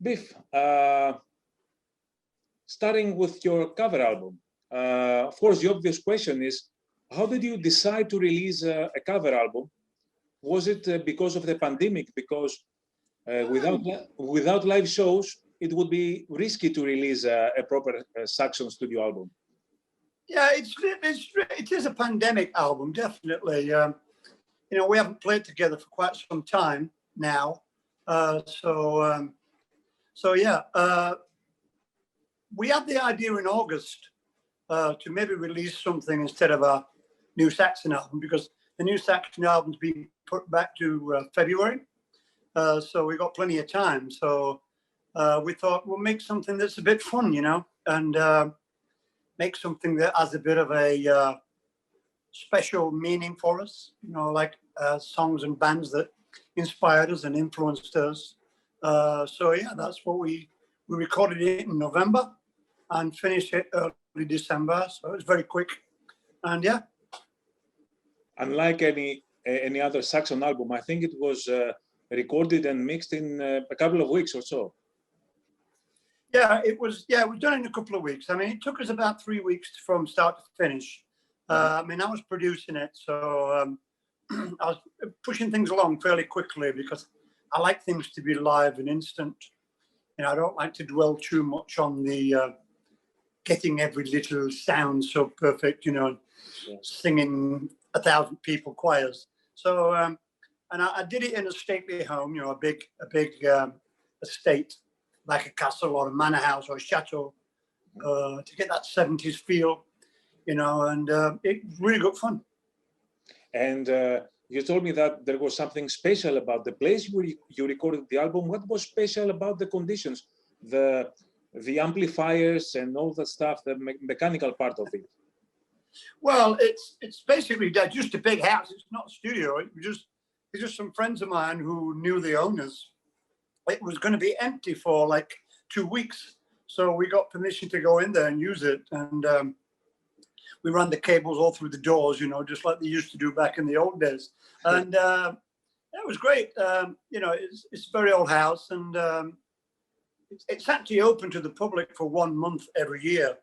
Biff, starting with your cover album, of course, the obvious question is, how did you decide to release a cover album? Was it because of the pandemic? Because without live shows, it would be risky to release a proper Saxon studio album. Yeah, it is a pandemic album, definitely. We haven't played together for quite some time now, so yeah. We had the idea in August to maybe release something instead of a new Saxon album, because the new Saxon album's been put back to February, so we got plenty of time. So we thought we'll make something that's a bit fun, and make something that has a bit of a special meaning for us, like songs and bands that inspired us and influenced us. So yeah, that's what we recorded it in November and finished it early December. So it was very quick, and yeah. Unlike any other Saxon album, I think it was recorded and mixed in a couple of weeks or so. Yeah, it was done in a couple of weeks. I mean, it took us about 3 weeks from start to finish. I was producing it, so I was pushing things along fairly quickly because I like things to be live and instant. I don't like to dwell too much on the getting every little sound so perfect, singing 1,000 people choirs. So, and I did it in a stately home, a big estate, like a castle or a manor house or a chateau, to get that 70s feel, and it's really good fun. And you told me that there was something special about the place you recorded the album. What was special about the conditions, the amplifiers and all that stuff, the mechanical part of it? Well, it's basically just a big house. It's not a studio. It's just some friends of mine who knew the owners. It was going to be empty for like 2 weeks, so we got permission to go in there and use it. And we ran the cables all through the doors, just like they used to do back in the old days. And it was great. It's a very old house, and it's actually open to the public for 1 month every year,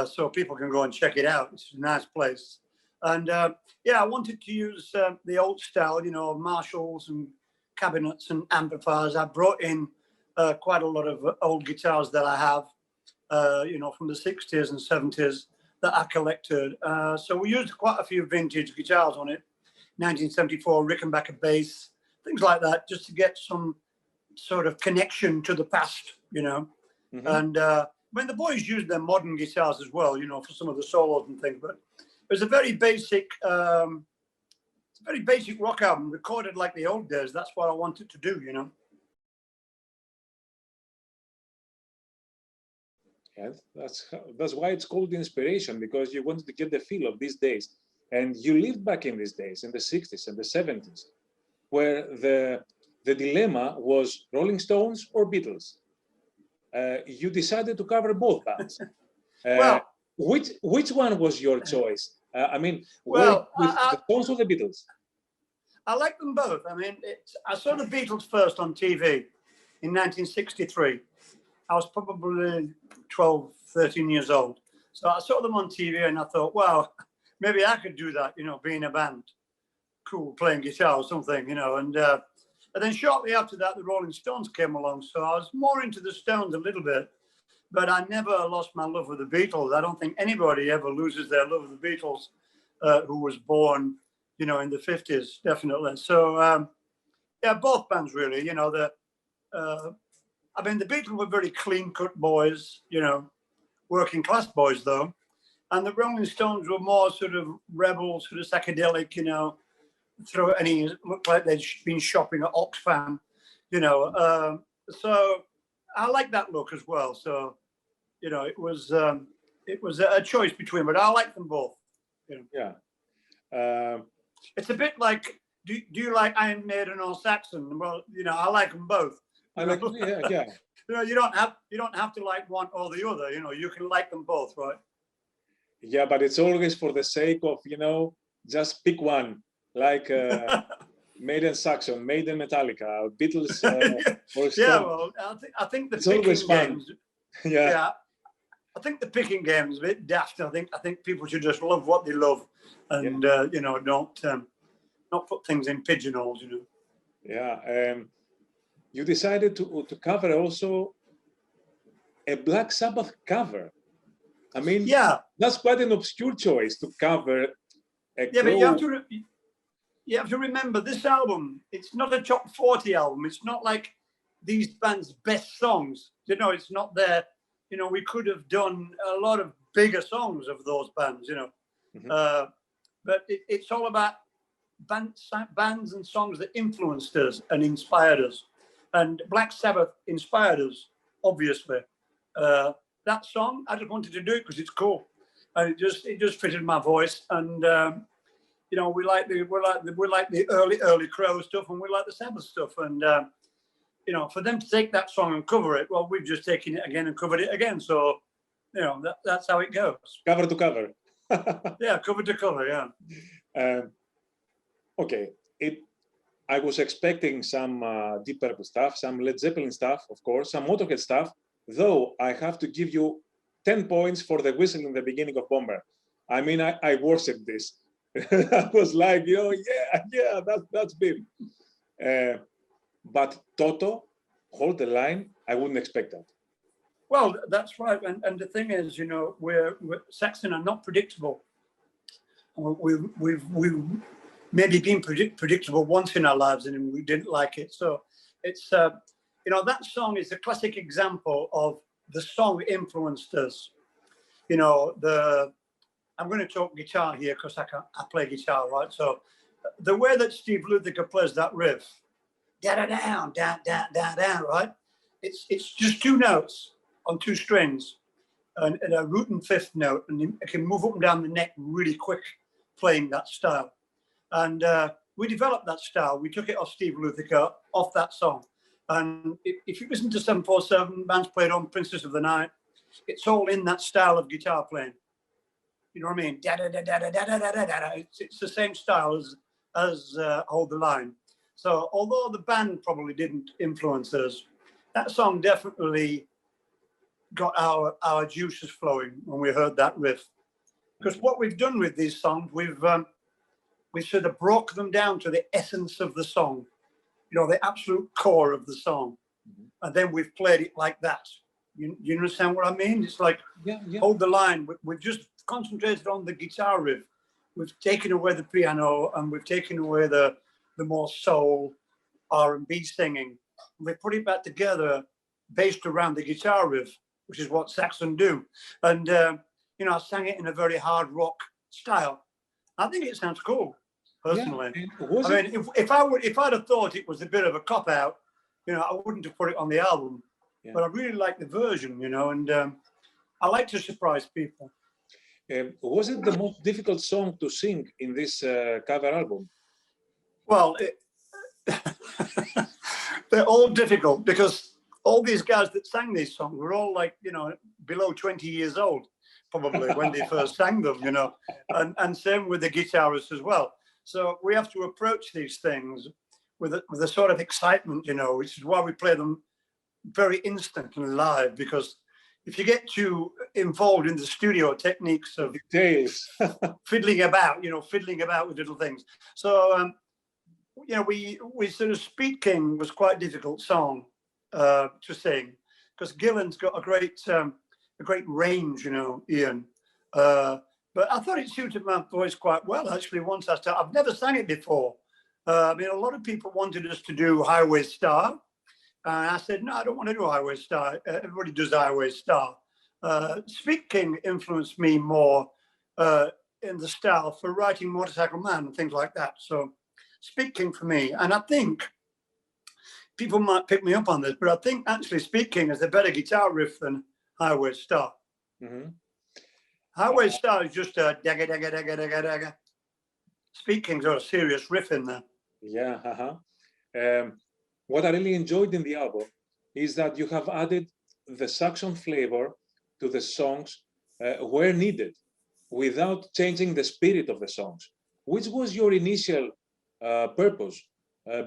so people can go and check it out. It's a nice place. And I wanted to use the old style, Marshalls and cabinets and amplifiers. I brought in quite a lot of old guitars that I have, from the 60s and 70s that I collected. So we used quite a few vintage guitars on it, 1974 Rickenbacker bass, things like that, just to get some sort of connection to the past, And the boys used their modern guitars as well, for some of the solos and things. But it was a very basic, rock album, recorded like the old days. That's what I wanted to do, Yeah, that's why it's called inspiration, because you wanted to get the feel of these days. And you lived back in these days, in the 60s and the 70s, where the dilemma was Rolling Stones or Beatles. You decided to cover both bands. Which one was your choice? The Stones or the Beatles? I like them both. I saw the Beatles first on TV in 1963. I was probably 12, 13 years old. So I saw them on TV and I thought, wow, maybe I could do that, be in a band, cool, playing guitar or something, And then shortly after that, the Rolling Stones came along. So I was more into the Stones a little bit, but I never lost my love for the Beatles. I don't think anybody ever loses their love of the Beatles who was born, in the 50s, definitely. So, both bands really, the Beatles were very clean-cut boys, working class boys though. And the Rolling Stones were more sort of rebel, sort of psychedelic, looked like they'd been shopping at Oxfam, So I like that look as well. So, it was a choice between, but I like them both. Yeah. It's a bit like, do you like Iron Maiden or Saxon? Well, I like them both. Yeah. You don't have to like one or the other. You can like them both, right? Yeah, but it's always for the sake of just pick one. Like Maiden Saxon, Maiden Metallica, Beatles, or Yeah, Stone. well, I think the It's always picking fun. games. Yeah. Yeah, I think the picking game is a bit daft. I think people should just love what they love, and you know, not put things in pigeonholes. You know. Yeah. You decided to cover also a Black Sabbath cover. I mean, Yeah, that's quite an obscure choice to cover a yeah, but Crow. you have to remember this album. It's not a top 40 album. It's not like these bands' best songs. You know, it's not their. You know, we could have done a lot of bigger songs of those bands. You know, but it's all about bands and songs that influenced us and inspired us. And Black Sabbath inspired us, obviously. That song, I just wanted to do it because it's cool, and it just fitted my voice. And you know, we like the early Crow stuff, and we like the Sabbath stuff. And you know, for them to take that song and cover it, well, we've just taken it again and covered it again. So you know, that's how it goes. Cover to cover. Yeah, cover to cover. Yeah. Okay. I was expecting some Deep Purple stuff, some Led Zeppelin stuff, of course, some Motorhead stuff, though I have to give you 10 points for the whistle in the beginning of Bomber. I mean, I worshipped this. I was like, you know, yeah, that's Biff. But Toto, Hold the Line, I wouldn't expect that. Well, that's right. And the thing is, you know, we're Saxon are not predictable. We've maybe been predictable once in our lives, and we didn't like it. So it's you know, that song is a classic example of the song influenced us. You know, I'm going to talk guitar here because I play guitar, right? So the way that Steve Lukather plays that riff, da da down, da da da down, right? It's just two notes on two strings, and a root and fifth note, and it can move up and down the neck really quick playing that style. And we developed that style. We took it off Steve Lukather, off that song. And if you listen to 747 bands played on Princess of the Night, it's all in that style of guitar playing. You know what I mean? Da da da da da da da da da. It's the same style as Hold the Line. So although the band probably didn't influence us, that song definitely got our juices flowing when we heard that riff. Because what we've done with these songs, we've sort of broke them down to the essence of the song, you know, the absolute core of the song. And then we've played it like that. You understand what I mean? It's like, Hold the Line. We've just concentrated on the guitar riff. We've taken away the piano, and we've taken away the more soul R&B singing. We put it back together based around the guitar riff, which is what Saxon do. And, you know, I sang it in a very hard rock style. I think it sounds cool, personally. Yeah. I mean, if I'd have thought it was a bit of a cop-out, you know, I wouldn't have put it on the album. Yeah. But I really like the version, you know, and I like to surprise people. Was it the most difficult song to sing in this cover album? Well, they're all difficult because all these guys that sang these songs were all like, you know, below 20 years old, probably, when they first sang them, you know, and same with the guitarists as well. So we have to approach these things with a sort of excitement, you know, which is why we play them very instantly live, because if you get too involved in the studio techniques of details, fiddling about with little things. So, you know, we sort of Speed King was quite a difficult song to sing because Gillan's got a great range, you know, Ian. But I thought it suited my voice quite well, actually, once I started. I've never sang it before. I mean, a lot of people wanted us to do Highway Star. And I said, no, I don't want to do Highway Star. Everybody does Highway Star. Speed King influenced me more in the style for writing Motorcycle Man and things like that. So Speed King for me. And I think people might pick me up on this, but I think actually Speed King is a better guitar riff than Highway Star. Mm-hmm. Highway Star is just a dagga, dagga, dagga, dagga, dagga. Speed King's got a serious riff in there. Yeah, what I really enjoyed in the album is that you have added the Saxon flavor to the songs where needed, without changing the spirit of the songs. Which was your initial purpose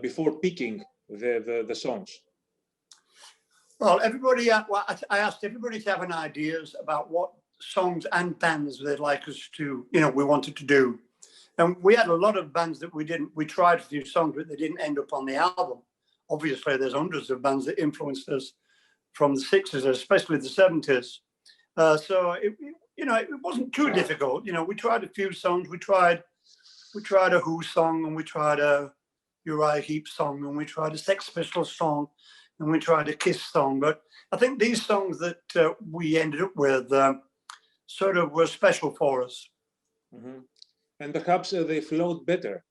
before picking the songs? Well, I asked everybody to have an ideas about what songs and bands they'd like us to, we wanted to do. And we had a lot of bands that we tried a few songs, but they didn't end up on the album. Obviously, there's hundreds of bands that influenced us from the 60s, especially the 70s. So it wasn't too difficult. We tried a few songs. We tried a Who song, and we tried a Uriah Heep song, and we tried a Sex Pistols song, and we tried a Kiss song. But I think these songs that we ended up with sort of were special for us. Mm-hmm. And perhaps they flowed better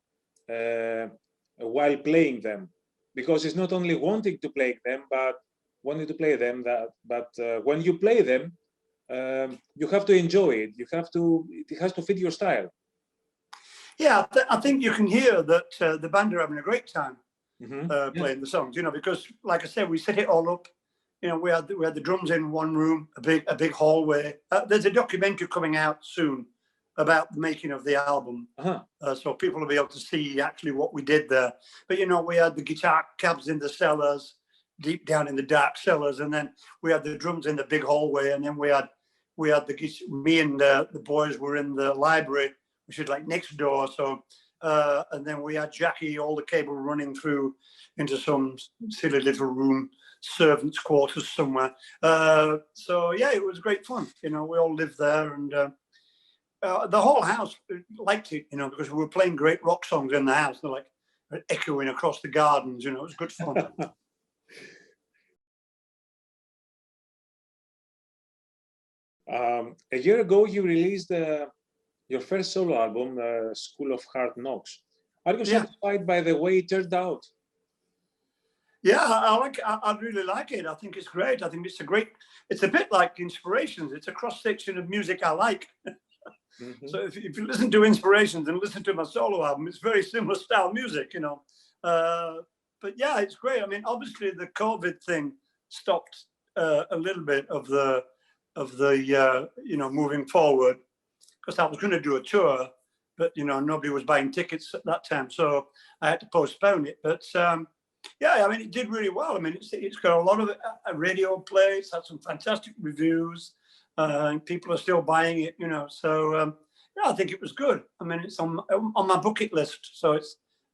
while playing them, because it's not only wanting to play them, but wanting to play them. But when you play them, you have to enjoy it. It has to fit your style. Yeah, I think you can hear that the band are having a great time playing the songs. Because like I said, we set it all up. We had the drums in one room, a big hallway. There's a documentary coming out soon about the making of the album, so people will be able to see actually what we did there. But we had the guitar cabs in the cellars, deep down in the dark cellars, and then we had the drums in the big hallway, and then me and the boys were in the library, which is like next door. So and then we had Jackie, all the cable running through into some silly little room, servants' quarters somewhere. So yeah, it was great fun. We all lived there, and the whole house liked it, because we were playing great rock songs in the house. They're like echoing across the gardens. It was good fun. A year ago, you released your first solo album, School of Hard Knocks. Are you satisfied by the way it turned out? Yeah, I really like it. I think it's great. I think it's a bit like Inspirations. It's a cross section of music I like. Mm-hmm. So if you listen to Inspirations and listen to my solo album, it's very similar style music, But yeah, it's great. I mean, obviously the COVID thing stopped a little bit of the moving forward, because I was going to do a tour, but nobody was buying tickets at that time, so I had to postpone it. But yeah, I mean, it did really well. I mean, it's got a lot of radio play. It's had some fantastic reviews. And people are still buying it, So yeah, I think it was good. I mean, it's on my bucket list, so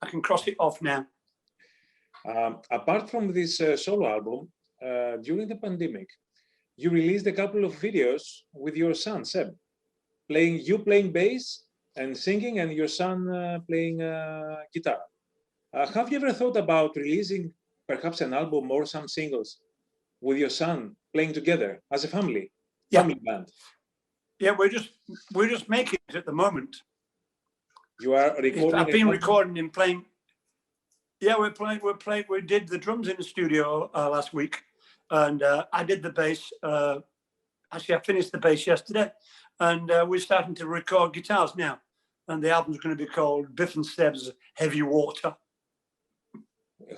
I can cross it off now. Apart from this solo album, during the pandemic, you released a couple of videos with your son Seb, playing bass and singing, and your son playing guitar. Have you ever thought about releasing perhaps an album or some singles with your son playing together as a family? Family band. Yeah, we're just making it at the moment. You are recording. I've been recording and playing. Yeah, we're playing. We did the drums in the studio last week, and I did the bass. Actually, I finished the bass yesterday, and we're starting to record guitars now. And the album's going to be called Biff and Seb's Heavy Water.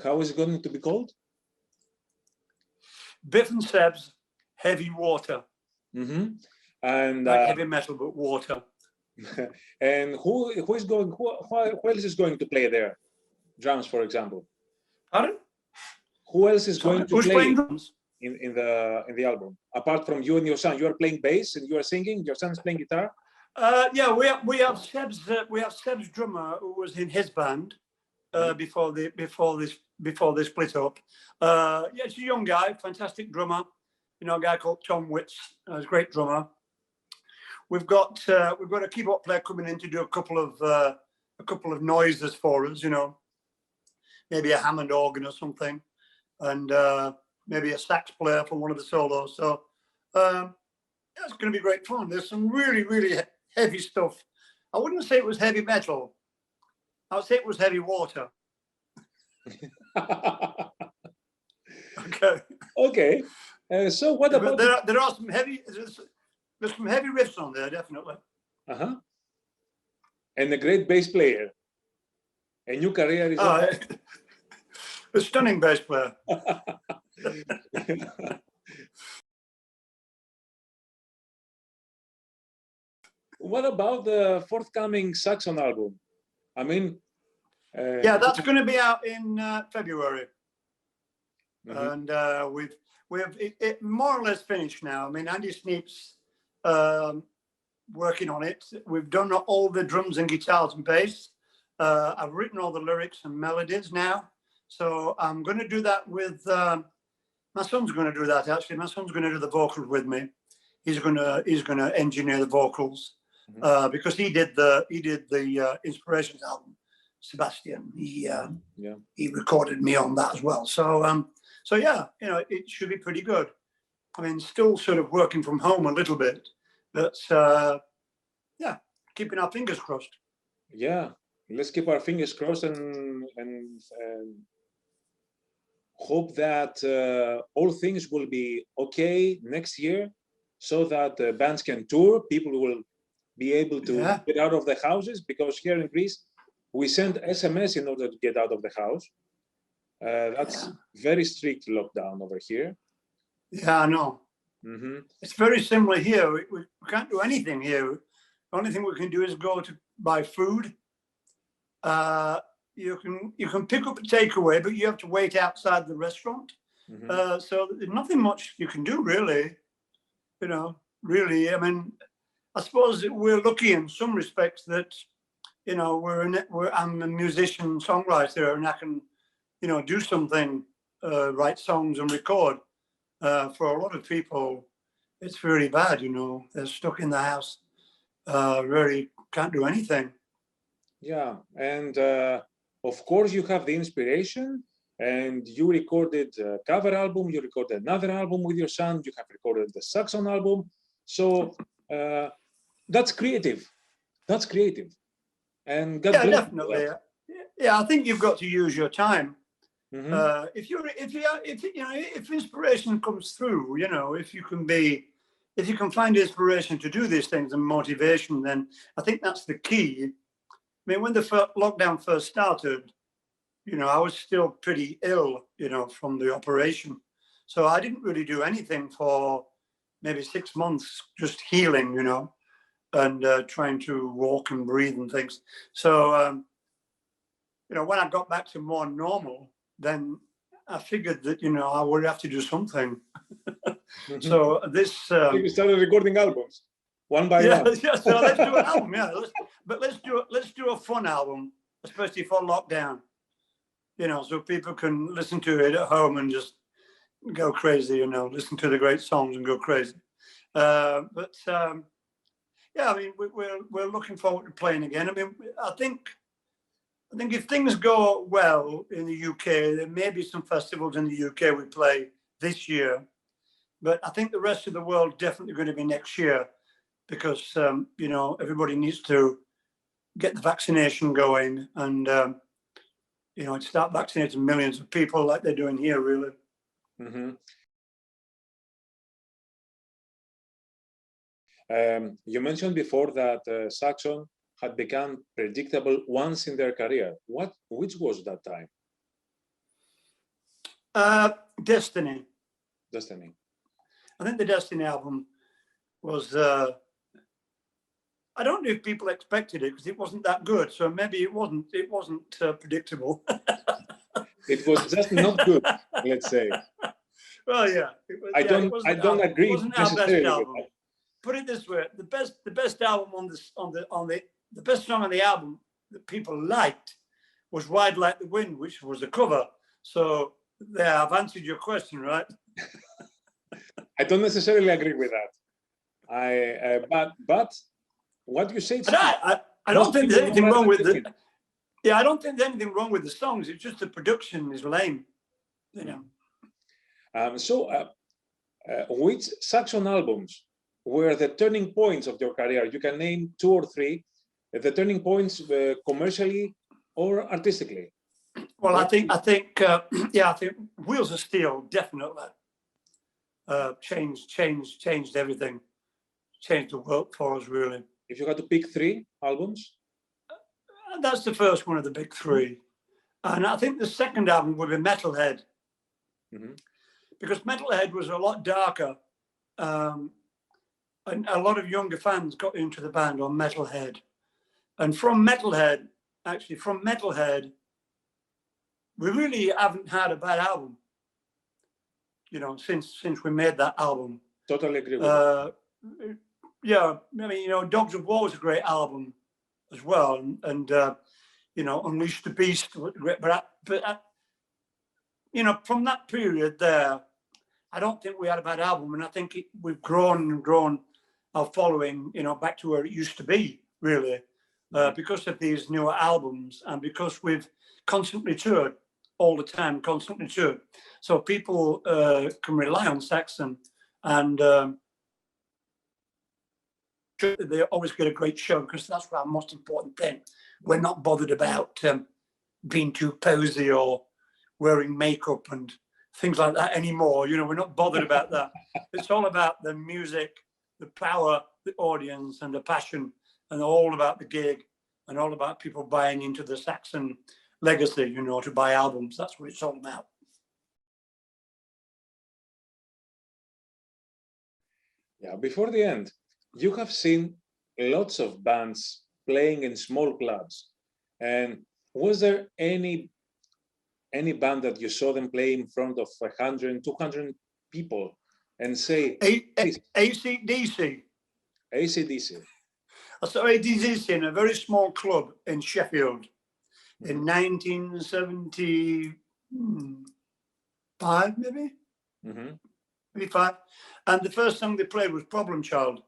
How is it going to be called? Biff and Seb's Heavy Water. Mm-hmm. And like heavy metal, but water. And who else is going to play there? Drums, for example. Pardon? Who else is going to play drums in the album apart from you and your son? You are playing bass and you are singing. Your son is playing guitar. Yeah, we have Seb's drummer who was in his band before they split up. Yeah, it's a young guy, fantastic drummer. A guy called Tom Witz, a great drummer. We've got a keyboard player coming in to do a couple of noises for us, maybe a Hammond organ or something, and maybe a sax player for one of the solos. So yeah, it's going to be great fun. There's some really, really heavy stuff. I wouldn't say it was heavy metal. I would say it was heavy water. Okay. Okay. So what about? There are some heavy. There's some heavy riffs on there, definitely. And a great bass player. A new career is a stunning bass player. What about the forthcoming Saxon album? I mean, Yeah, that's going to be out in February. Mhm. And we've it more or less finished now. I mean, Andy Sneap's working on it. We've done all the drums and guitars and bass. I've written all the lyrics and melodies now. So I'm going to do that with my son's going to do that. Actually, my son's going to do the vocals with me. He's going to engineer the vocals because he did the Inspirations album. Sebastian, he recorded me on that as well. So yeah, you know, it should be pretty good. I mean, still sort of working from home a little bit, but yeah, keeping our fingers crossed. Yeah, let's keep our fingers crossed and hope that all things will be okay next year, so that bands can tour, people will be able to get out of the houses, because here in Greece, we send SMS in order to get out of the house. That's very strict lockdown over here. Yeah, I know. It's very similar here. We can't do anything here. The only thing we can do is go to buy food. You can pick up a takeaway, but you have to wait outside the restaurant. So there's nothing much you can do, really. You know, really. I mean, I suppose we're lucky in some respects that, you know, I'm a musician, songwriter, and I can, you know, do something, write songs and record. For a lot of people, it's very bad, you know. They're stuck in the house, really can't do anything. Yeah, and of course you have the inspiration, and you recorded a cover album, you recorded another album with your son, you have recorded the Saxon album. So that's creative. That's creative. And God bless you. Definitely. Yeah, I think you've got to use your time. If inspiration comes through, you know, if you can find inspiration to do these things and motivation, then I think that's the key. I mean, when the lockdown first started, you know, I was still pretty ill, you know, from the operation. So I didn't really do anything for maybe 6 months, just healing, you know, and trying to walk and breathe and things. So, you know, when I got back to more normal, then I figured that, you know, I would have to do something. So this... you started recording albums, one by one. Yeah, so let's do an album, yeah. Let's do a fun album, especially for lockdown. You know, so people can listen to it at home and just go crazy, you know, listen to the great songs and go crazy. Yeah, I mean, we're looking forward to playing again. I mean, I think if things go well in the UK, there may be some festivals in the UK we play this year, but I think the rest of the world definitely going to be next year, because you know, everybody needs to get the vaccination going and you know, start vaccinating millions of people like they're doing here, really. You mentioned before that Saxon had become predictable once in their career. Which was that time? Destiny. Destiny. I think the Destiny album was, I don't know if people expected it, because it wasn't that good. So maybe it wasn't predictable. It was just not good, let's say. Well, yeah. I don't agree. It wasn't our best album. Put it this way: the best album the best song on the album that people liked was "Ride Like the Wind," which was a cover. So there, I've answered your question, right? I don't necessarily agree with that. But what you say? I don't think there's anything wrong with it. Yeah, I don't think there's anything wrong with the songs. It's just the production is lame, you know. Which Saxon albums were the turning points of your career? You can name 2 or 3, the turning points commercially or artistically. Well, I think Wheels of Steel definitely changed everything, changed the world for us, really. If you had to pick 3 albums? That's the first one of the big 3. And I think the second album would be Metalhead. Because Metalhead was a lot darker. And a lot of younger fans got into the band on Metalhead. And from Metalhead, we really haven't had a bad album, since we made that album. Totally agree with you. Yeah, I mean, Dogs of War was a great album as well, and Unleash the Beast was great. But from that period there, I don't think we had a bad album, and I think we've grown and grown our following, back to where it used to be, really, because of these newer albums and because we've constantly toured all the time, constantly toured. So people can rely on Saxon, and they always get a great show, because that's our most important thing. We're not bothered about being too posy or wearing makeup and things like that anymore. We're not bothered about that. It's all about the music, the power, the audience, and the passion, and all about the gig, and all about people buying into the Saxon legacy, to buy albums. That's what it's all about. Yeah, before the end, you have seen lots of bands playing in small clubs. And was there any band that you saw them play in front of 100, 200 people and say, AC/DC. AC/DC. I saw AC/DC in a very small club in Sheffield in 1975, maybe? Maybe 5. And the first song they played was Problem Child.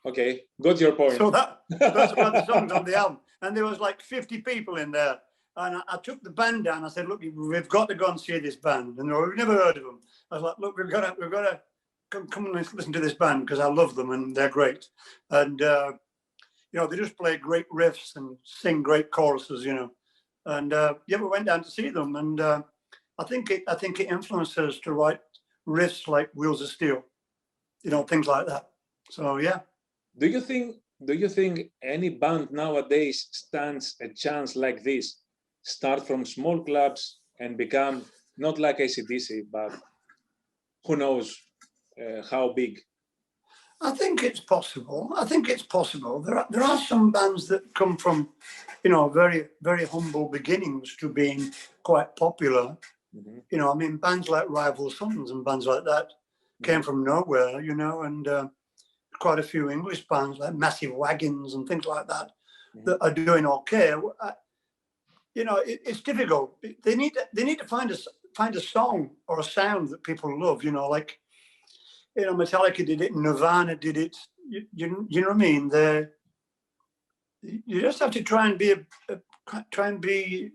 Okay, got your point. So that's one of the songs on the album. And there was like 50 people in there. And I took the band down. I said, look, we've got to go and see this band. And we've never heard of them. I was like, look, we've got to come and listen to this band, because I love them and they're great. And, they just play great riffs and sing great choruses, And we went down to see them. And I think it influenced us to write riffs like Wheels of Steel, things like that. So, yeah. Do you think any band nowadays stands a chance like this? Start from small clubs and become not like AC/DC, but who knows how big? I think it's possible. There are some bands that come from, very, very humble beginnings to being quite popular. Bands like Rival Sons and bands like that came from nowhere, and quite a few English bands like Massive Wagons and things like that that are doing okay. It's difficult. They need to find a song or a sound that people love. Metallica did it, Nirvana did it. You know what I mean? You just have to try and be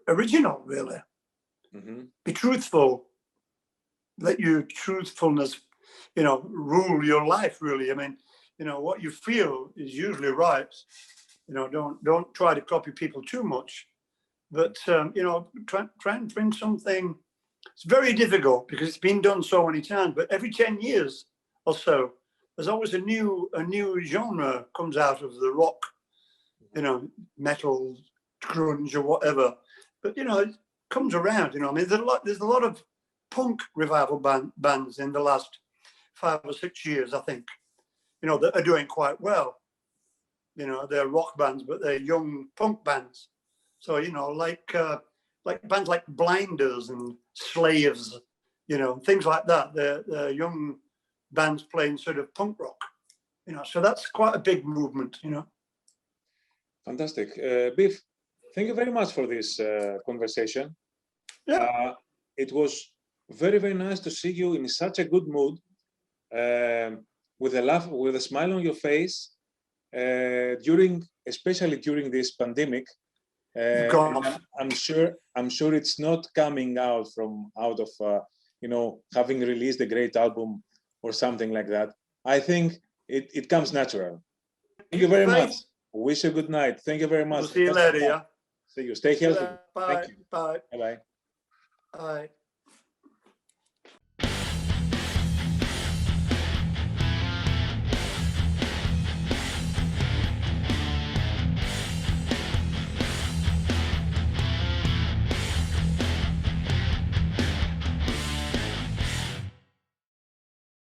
original, really. Be truthful. Let your truthfulness, rule your life, really. I mean, what you feel is usually right. Don't try to copy people too much, but try and bring something. It's very difficult because it's been done so many times. But every 10 years or so, there's always a new genre comes out of the rock, metal, grunge, or whatever. But it comes around. I mean, there's a lot of punk revival bands in the last 5 or 6 years, I think. That are doing quite well. They're rock bands, but they're young punk bands. So, like bands like Blinders and Slaves, things like that. They're young bands playing sort of punk rock, so that's quite a big movement, Fantastic. Biff, thank you very much for this conversation. Yeah. It was very, very nice to see you in such a good mood, with a laugh, with a smile on your face, especially during this pandemic. I'm sure it's not coming out of having released a great album or something like that. I think it comes natural. Thank you very much. Wish you a good night. Thank you very much. We'll see you later. Yeah. See you. Stay healthy. Bye. Thank you. Bye. Bye. Bye.